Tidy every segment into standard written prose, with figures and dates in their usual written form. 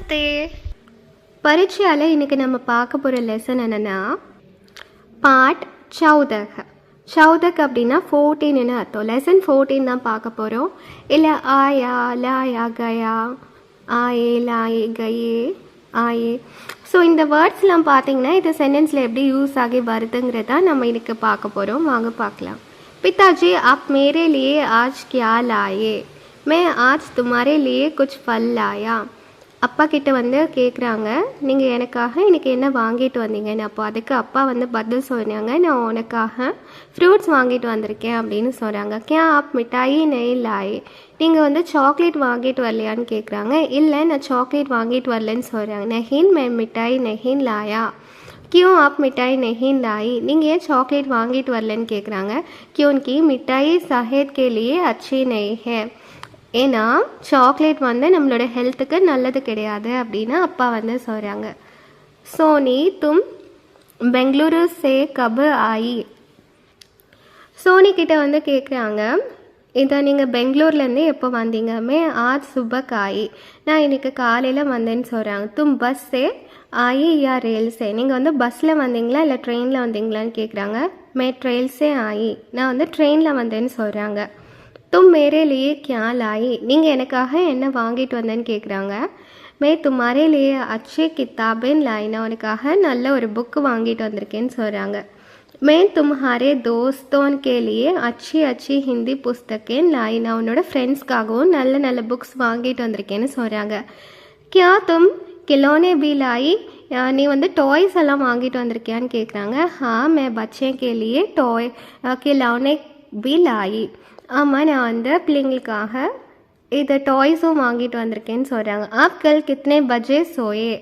நமஸ்தே. பரீட்சையால் இன்றைக்கி நம்ம பார்க்க போகிற லெசன் என்னென்னா பாட் சௌதக். சௌதக் அப்படின்னா 14ன்னு அர்த்தம். லெசன் 14 தான் பார்க்க போகிறோம். இல்லை ஆயா லாயா கயா ஆயே லாயே கயே ஆயே. ஸோ இந்த வேர்ட்ஸ்லாம் பார்த்தீங்கன்னா இது சென்டென்ஸில் எப்படி யூஸ் ஆகி வருதுங்கிறத நம்ம இன்றைக்கி பார்க்க போகிறோம். வாங்க பார்க்கலாம். पिताजी आप मेरे लिए आज क्या लाए? मैं आज तुम्हारे लिए कुछ फल लाया. அப்பா கிட்ட வந்து கேட்குறாங்க, நீங்கள் எனக்காக இன்றைக்கி என்ன வாங்கிட்டு வந்தீங்கன்னு. அப்போ அதுக்கு அப்பா வந்து பதில் சொன்னாங்க, நான் உனக்காக ஃப்ரூட்ஸ் வாங்கிட்டு வந்திருக்கேன் அப்படின்னு சொல்கிறாங்க. கியா ஆப் மிட்டாயி நெய் லாயே? நீங்கள் வந்து சாக்லேட் வாங்கிட்டு வரலையான்னு கேட்குறாங்க. இல்லை, நான் சாக்லேட் வாங்கிட்டு வரலன்னு சொல்கிறாங்க. நஹீன் மே மிட்டாய் நஹீன் லாயா. क्यों आप मिठाई नहीं लाई? நீங்கள் ஏன் சாக்லேட் வாங்கிட்டு வரலன்னு கேட்குறாங்க. क्योंकि मिठाई सेहत के लिए अच्छी नहीं है. ஏன்னா சாக்லேட் வந்து நம்மளோட ஹெல்த்துக்கு நல்லது கிடையாது அப்படின்னு அப்பா வந்து சொல்கிறாங்க. சோனி தும் பெங்களூரு சே கப் ஆயி? சோனி கிட்ட வந்து கேட்குறாங்க, இதை நீங்கள் பெங்களூர்லேருந்து எப்போ வந்தீங்க? மே ஆஜ் சுபக் ஆயி. நான் இன்றைக்கி காலையில் வந்தேன்னு சொல்கிறாங்க. தும் பஸ் சே ஆயி யா ரேல்ஸே? நீங்கள் வந்து பஸ்ஸில் வந்தீங்களா இல்லை ட்ரெயினில் வந்தீங்களான்னு கேட்குறாங்க. மே ட்ரெயில்ஸே ஆயி. நான் வந்து ட்ரெயினில் வந்தேன்னு சொல்கிறாங்க. தும் மேரே லியே கியா லாயி? நீங்கள் எனக்காக என்ன வாங்கிட்டு வந்தேன்னு கேட்குறாங்க. மே துமாரே லியே அச்சே கித்தாபேன் லாயி. நான் உனக்காக நல்ல ஒரு புக்கு வாங்கிட்டு வந்திருக்கேன்னு சொல்கிறாங்க. மே தும்ஹாரே தோஸ்தோன் கே லியே அச்சி அச்சி ஹிந்தி புஸ்தகேன் லாயி. நான் உன்னோட ஃப்ரெண்ட்ஸ்க்காகவும் நல்ல நல்ல புக்ஸ் வாங்கிட்டு வந்திருக்கேன்னு சொல்கிறாங்க. கியா தும் கிலோனே பி லாயி? நீ வந்து டாய்ஸ் எல்லாம் வாங்கிட்டு வந்திருக்கியான்னு கேட்குறாங்க. ஹா மே பச்சே கே லியே டாய் கிலோனே பி லாயி. ஆமாம், நான் வந்து பிள்ளைங்களுக்காக இது டாய்ஸும் வாங்கிட்டு வந்திருக்கேன்னு சொல்கிறாங்க. ஆப் கல் கித்தனை பஜே சோயே?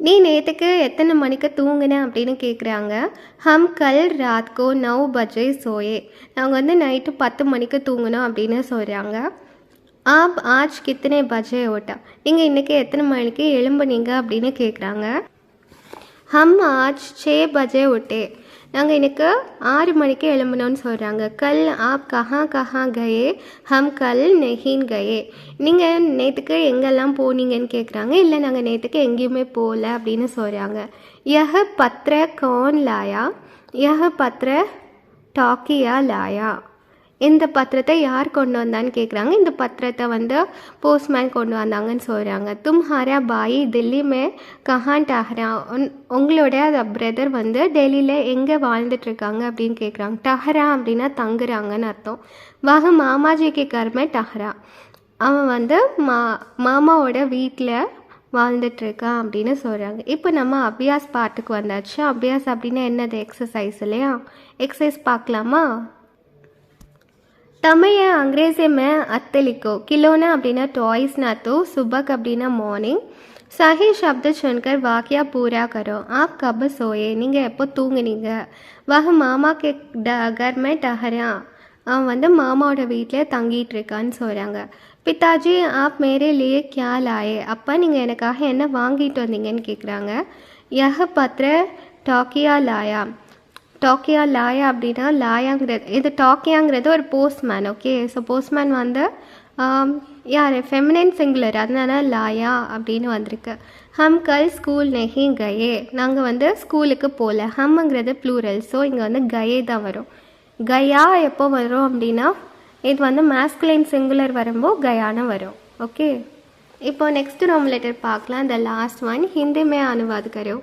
நீ நேற்றுக்கு எத்தனை மணிக்கு தூங்குன அப்படின்னு கேட்குறாங்க. ஹம் கல் ராத்கோ 9 பஜே சோயே. நாங்கள் வந்து நைட்டு 10 மணிக்கு தூங்கினோம் அப்படின்னு சொல்கிறாங்க. ஆப் ஆஜ் கித்தனை பஜே ஓட்டா? நீங்கள் இன்றைக்கி எத்தனை மணிக்கு எழும்புனீங்க அப்படின்னு கேட்குறாங்க. ஹம் ஆஜ் 6 பஜே உட்டே. நாங்கள் இன்றைக்கி 6 மணிக்கு எழும்பணும்னு சொல்கிறாங்க. கல் ஆப் கஹா கஹா கயே? ஹம் கல் நெஹீன் கயே. நீங்கள் நேற்றுக்கு எங்கெல்லாம் போனீங்கன்னு கேட்குறாங்க. இல்லை, நாங்கள் நேற்றுக்கு எங்கேயுமே போகல அப்படின்னு சொல்கிறாங்க. யஹ பத்ர கௌன் லாயா? யஹ பத்ர டாக்கியா லாயா? இந்த பத்திரத்தை யார் கொண்டு வந்தான்னு கேட்குறாங்க. இந்த பத்திரத்தை வந்து போஸ்ட்மேன் கொண்டு வந்தாங்கன்னு சொல்கிறாங்க. தும்ஹாரா பாய் டெல்லி மே கஹான் டஹரா? உங்களோட பிரதர் வந்து டெல்லியில் எங்கே வாழ்ந்துட்டுருக்காங்க அப்படின்னு கேட்குறாங்க. டஹரா அப்படின்னா தங்குறாங்கன்னு அர்த்தம். வஹ மாமாஜிக்கு கர்மே டஹரா. அவன் வந்து மாமாவோட வீட்டில் வாழ்ந்துட்டுருக்கான் அப்படின்னு சொல்கிறாங்க. இப்போ நம்ம அபியாஸ் பாட்டுக்கு வந்தாச்சு. அபியாஸ் அப்படின்னா என்னது? எக்ஸசைஸ் இல்லையா? எக்ஸசைஸ் பார்க்கலாமா? तमिल या अंग्रेजी में अत्ते लिखो. खिलौना அப்படின்னா टॉयस्ना तो सुबह அப்படின்னா மார்னிங். सही शब्द सुनकर वाक्य पूरा करो. आप कब सोए? நீங்கள் எப்போ தூங்குனீங்க? वह मामा के घर में ठहरा. அவன் வந்து மாமாவோட வீட்டில் தங்கிட்டு இருக்கான்னு சொல்கிறாங்க. பிதாஜி ஆப் மேரே லியே கியா லாயே? அப்பா நீங்கள் எனக்காக என்ன வாங்கிட்டு வந்தீங்கன்னு கேட்குறாங்க. யஹ பத்ர டாக்கியா லாயா? டாக்கியா லாயா அப்படின்னா லாயாங்கிறது, இது டாக்கியாங்கிறது ஒரு போஸ்ட்மேன். ஓகே, ஸோ போஸ்ட்மேன் வந்து யார்? ஃபெமினைன் சிங்குலர், அதனால லாயா அப்படின்னு வந்திருக்கு. ஹம் கல் ஸ்கூல் நெஹி கயே? நாங்கள் வந்து ஸ்கூலுக்கு போகல. ஹம்ங்கிறது ப்ளூரல், ஸோ இங்கே வந்து கயே தான் வரும். கயா எப்போ வரும் அப்படின்னா இது வந்து மேஸ்குலைன் சிங்குலர் வரும்போது கயான்னு வரும். ஓகே, இப்போ நெக்ஸ்ட் ரோம் லெட்டர் பார்க்கலாம். த லாஸ்ட் ஒன் ஹிந்திமே அனுவாத் கரோ.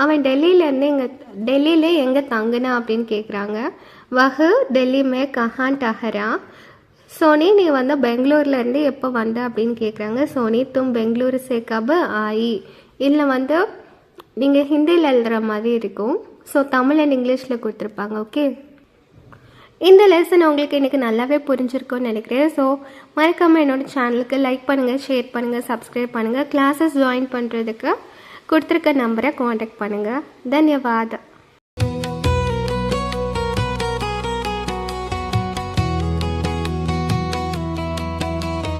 அவன் டெல்லியில் எங்கே தங்குனா அப்படின்னு கேட்குறாங்க. வஹு டெல்லி மே கஹான் டஹரா? சோனி நீ வந்து பெங்களூர்லேருந்து எப்போ வந்த அப்படின்னு கேட்குறாங்க. சோனி தும் பெங்களூரு சே கப் ஆயி? இல்லை வந்து நீங்கள் ஹிந்தியில் எழுதுகிற மாதிரி இருக்கும். ஸோ தமிழ் அண்ட் இங்கிலீஷில் கொடுத்துருப்பாங்க. ஓகே, இந்த லெசன் உங்களுக்கு இன்றைக்கி நல்லாவே புரிஞ்சிருக்கும்னு நினைக்கிறேன். ஸோ மறக்காமல் என்னோடய சேனலுக்கு லைக் பண்ணுங்கள், ஷேர் பண்ணுங்கள், சப்ஸ்கிரைப் பண்ணுங்கள். கிளாஸஸ் ஜாயின் பண்ணுறதுக்கு கொடுத்துருக்க நம்பரை காண்டாக்ட் பண்ணுங்கள். தன்யவாத்.